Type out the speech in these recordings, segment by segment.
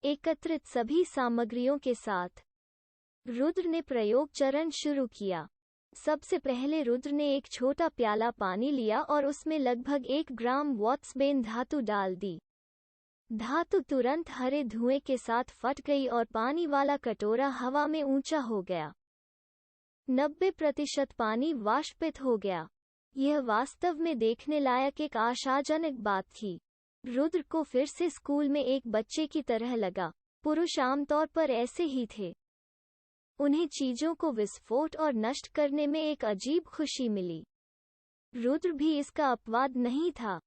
एकत्रित सभी सामग्रियों के साथ रुद्र ने प्रयोग चरण शुरू किया। सबसे पहले रुद्र ने एक छोटा प्याला पानी लिया और उसमें लगभग 1 ग्राम वॉट्सबेन धातु डाल दी। धातु तुरंत हरे धुएं के साथ फट गई और पानी वाला कटोरा हवा में ऊंचा हो गया। 90% पानी वाष्पित हो गया। यह वास्तव में देखने लायक एक आशाजनक बात थी। रुद्र को फिर से स्कूल में एक बच्चे की तरह लगा। पुरुष आमतौर पर ऐसे ही थे। उन्हें चीजों को विस्फोट और नष्ट करने में एक अजीब खुशी मिली। रुद्र भी इसका अपवाद नहीं था।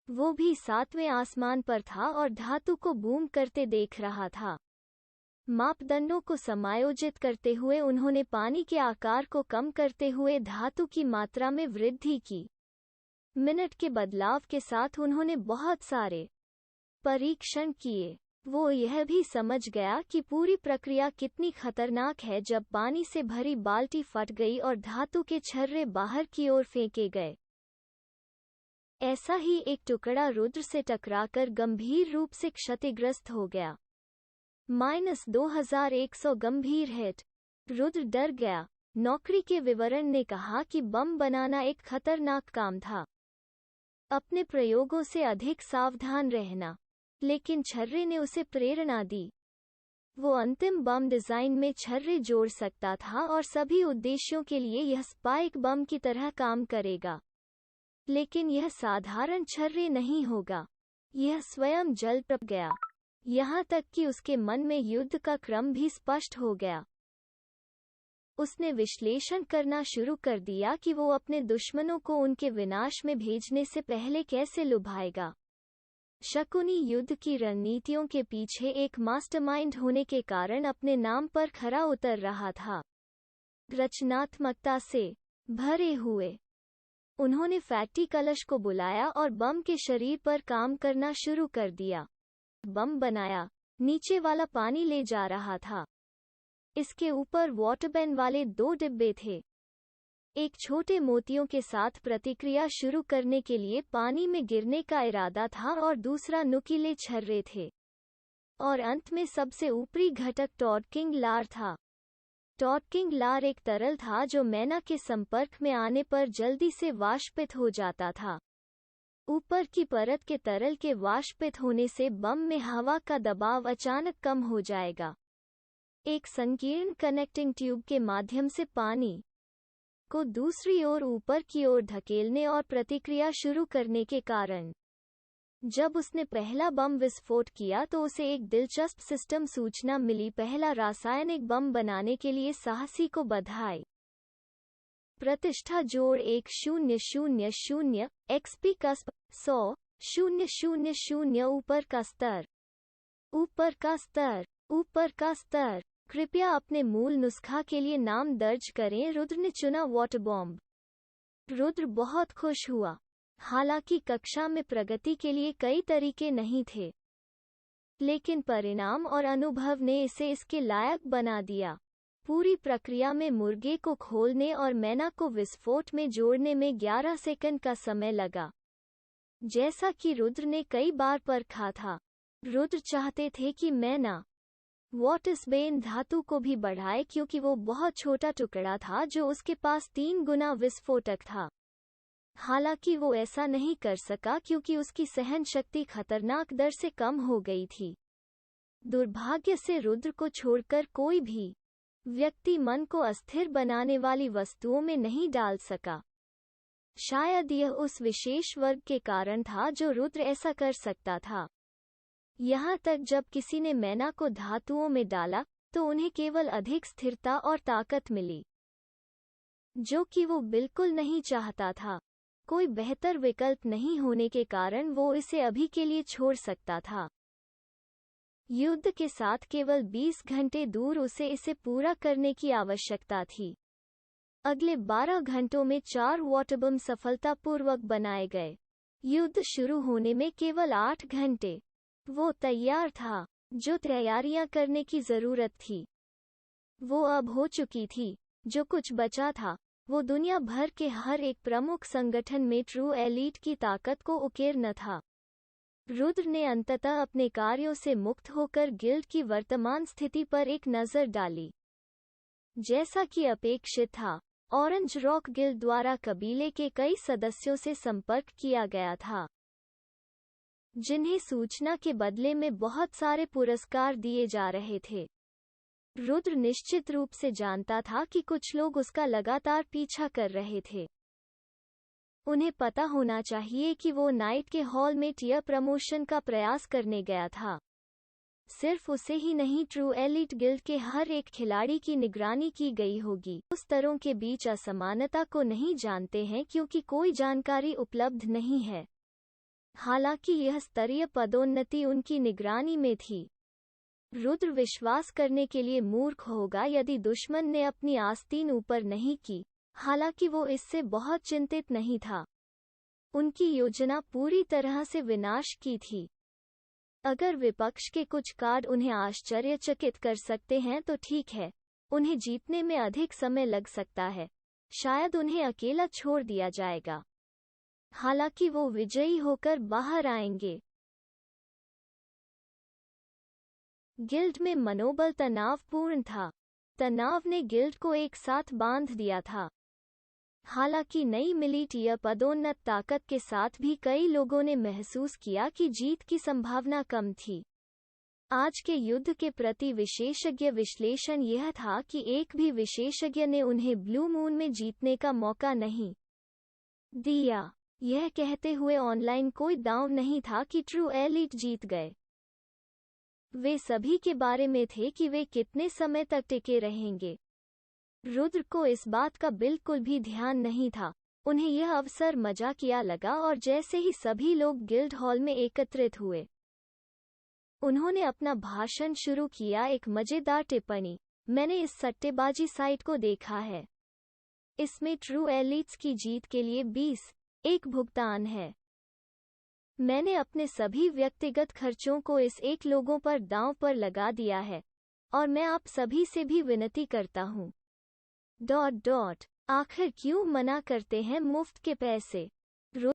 वो भी 7वें आसमान पर था और धातु को बूम करते देख रहा था। मापदंडों को समायोजित करते हुए उन्होंने पानी के आकार को कम करते हुए धातु की मात्रा में वृद्धि की। मिनट के बदलाव के साथ उन्होंने बहुत सारे परीक्षण किए। वो यह भी समझ गया कि पूरी प्रक्रिया कितनी खतरनाक है जब पानी से भरी बाल्टी फट गई और धातु के छर्रे बाहर की ओर फेंके गए। ऐसा ही एक टुकड़ा रुद्र से टकराकर गंभीर रूप से क्षतिग्रस्त हो गया। -2100 गंभीर हिट। रुद्र डर गया। नौकरी के विवरण ने कहा कि बम बनाना एक खतरनाक काम था। अपने प्रयोगों से अधिक सावधान रहना। लेकिन छर्रे ने उसे प्रेरणा दी। वो अंतिम बम डिजाइन में छर्रे जोड़ सकता था और सभी उद्देश्यों के लिए यह स्पाइक बम की तरह काम करेगा। लेकिन यह साधारण छर्रे नहीं होगा। यह स्वयं जल टप गया। यहाँ तक कि उसके मन में युद्ध का क्रम भी स्पष्ट हो गया। उसने विश्लेषण करना शुरू कर दिया कि वो अपने दुश्मनों को उनके विनाश में भेजने से पहले कैसे लुभाएगा। शकुनी युद्ध की रणनीतियों के पीछे एक मास्टरमाइंड होने के कारण अपने नाम पर खरा उतर रहा था। रचनात्मकता से भरे हुए उन्होंने फैटी कलश को बुलाया और बम के शरीर पर काम करना शुरू कर दिया। बम बनाया। नीचे वाला पानी ले जा रहा था। इसके ऊपर वाटरबेन वाले 2 डिब्बे थे। एक छोटे मोतियों के साथ प्रतिक्रिया शुरू करने के लिए पानी में गिरने का इरादा था और दूसरा नुकीले छर्रे थे। और अंत में सबसे ऊपरी घटक टॉर्किंग लार था। टॉर्किंग लार एक तरल था जो मैना के संपर्क में आने पर जल्दी से वाष्पित हो जाता था। ऊपर की परत के तरल के वाष्पित होने से बम में हवा का दबाव अचानक कम हो जाएगा। एक संकीर्ण कनेक्टिंग ट्यूब के माध्यम से पानी को दूसरी ओर ऊपर की ओर धकेलने और प्रतिक्रिया शुरू करने के कारण जब उसने पहला बम विस्फोट किया तो उसे एक दिलचस्प सिस्टम सूचना मिली। पहला रासायनिक बम बनाने के लिए साहसी को बधाई। प्रतिष्ठा जोड़ 1000 XP का 100,000 ऊपर का स्तर। ऊपर का स्तर। ऊपर का स्तर। कृपया अपने मूल नुस्खा के लिए नाम दर्ज करें। रुद्र ने चुना वाटर बॉम्ब। रुद्र बहुत खुश हुआ। हालांकि कक्षा में प्रगति के लिए कई तरीके नहीं थे, लेकिन परिणाम और अनुभव ने इसे इसके लायक बना दिया। पूरी प्रक्रिया में मुर्गे को खोलने और मैना को विस्फोट में जोड़ने में 11 सेकंड का समय लगा, जैसा कि रुद्र ने कई बार परखा था। रुद्र चाहते थे कि मैना वॉटरबेन धातु को भी बढ़ाए क्योंकि वो बहुत छोटा टुकड़ा था जो उसके पास 3 गुना विस्फोटक था। हालांकि वो ऐसा नहीं कर सका क्योंकि उसकी सहन शक्ति खतरनाक दर से कम हो गई थी। दुर्भाग्य से रुद्र को छोड़कर कोई भी व्यक्ति मन को अस्थिर बनाने वाली वस्तुओं में नहीं डाल सका। शायद यह उस विशेष वर्ग के कारण था जो रुद्र ऐसा कर सकता था। यहाँ तक जब किसी ने मैना को धातुओं में डाला तो उन्हें केवल अधिक स्थिरता और ताकत मिली, जो कि वो बिल्कुल नहीं चाहता था। कोई बेहतर विकल्प नहीं होने के कारण वो इसे अभी के लिए छोड़ सकता था। युद्ध के साथ केवल 20 घंटे दूर उसे इसे पूरा करने की आवश्यकता थी। अगले 12 घंटों में 4 वाटरबम सफलतापूर्वक बनाए गए। युद्ध शुरू होने में केवल 8 घंटे। वो तैयार था। जो तैयारियां करने की जरूरत थी वो अब हो चुकी थी। जो कुछ बचा था वो दुनिया भर के हर एक प्रमुख संगठन में ट्रू एलीट की ताकत को उकेरना था। रुद्र ने अंततः अपने कार्यों से मुक्त होकर गिल्ड की वर्तमान स्थिति पर एक नज़र डाली। जैसा कि अपेक्षित था, ऑरेंज रॉक गिल्ड द्वारा कबीले के कई सदस्यों से संपर्क किया गया था, जिन्हें सूचना के बदले में बहुत सारे पुरस्कार दिए जा रहे थे। रुद्र निश्चित रूप से जानता था कि कुछ लोग उसका लगातार पीछा कर रहे थे। उन्हें पता होना चाहिए कि वो नाइट के हॉल में टियर प्रमोशन का प्रयास करने गया था। सिर्फ उसे ही नहीं, ट्रू एलीट गिल्ड के हर एक खिलाड़ी की निगरानी की गई होगी। उस स्तरों के बीच असमानता को नहीं जानते हैं क्योंकि कोई जानकारी उपलब्ध नहीं है। हालांकि यह स्तरीय पदोन्नति उनकी निगरानी में थी। रुद्र विश्वास करने के लिए मूर्ख होगा यदि दुश्मन ने अपनी आस्तीन ऊपर नहीं की। हालांकि वो इससे बहुत चिंतित नहीं था। उनकी योजना पूरी तरह से विनाश की थी। अगर विपक्ष के कुछ कार्ड उन्हें आश्चर्यचकित कर सकते हैं तो ठीक है, उन्हें जीतने में अधिक समय लग सकता है। शायद उन्हें अकेला छोड़ दिया जाएगा। हालांकि वो विजयी होकर बाहर आएंगे। गिल्ड में मनोबल तनावपूर्ण था। तनाव ने गिल्ड को एक साथ बांध दिया था। हालांकि नई मिली टियर पदोन्नत ताकत के साथ भी कई लोगों ने महसूस किया कि जीत की संभावना कम थी। आज के युद्ध के प्रति विशेषज्ञ विश्लेषण यह था कि एक भी विशेषज्ञ ने उन्हें ब्लू मून में जीतने का मौका नहीं दिया। यह कहते हुए ऑनलाइन कोई दांव नहीं था कि ट्रू एलीट जीत गए। वे सभी के बारे में थे कि वे कितने समय तक टिके रहेंगे। रुद्र को इस बात का बिल्कुल भी ध्यान नहीं था। उन्हें यह अवसर मजाकिया लगा और जैसे ही सभी लोग गिल्ड हॉल में एकत्रित हुए, उन्होंने अपना भाषण शुरू किया। एक मजेदार टिप्पणी, मैंने इस सट्टेबाजी साइट को देखा है। इसमें ट्रू एलीट्स की जीत के लिए 20 भुगतान है। मैंने अपने सभी व्यक्तिगत खर्चों को इस एक लोगों पर दांव पर लगा दिया है और मैं आप सभी से भी विनती करता हूँ। आखिर क्यों मना करते हैं मुफ्त के पैसे?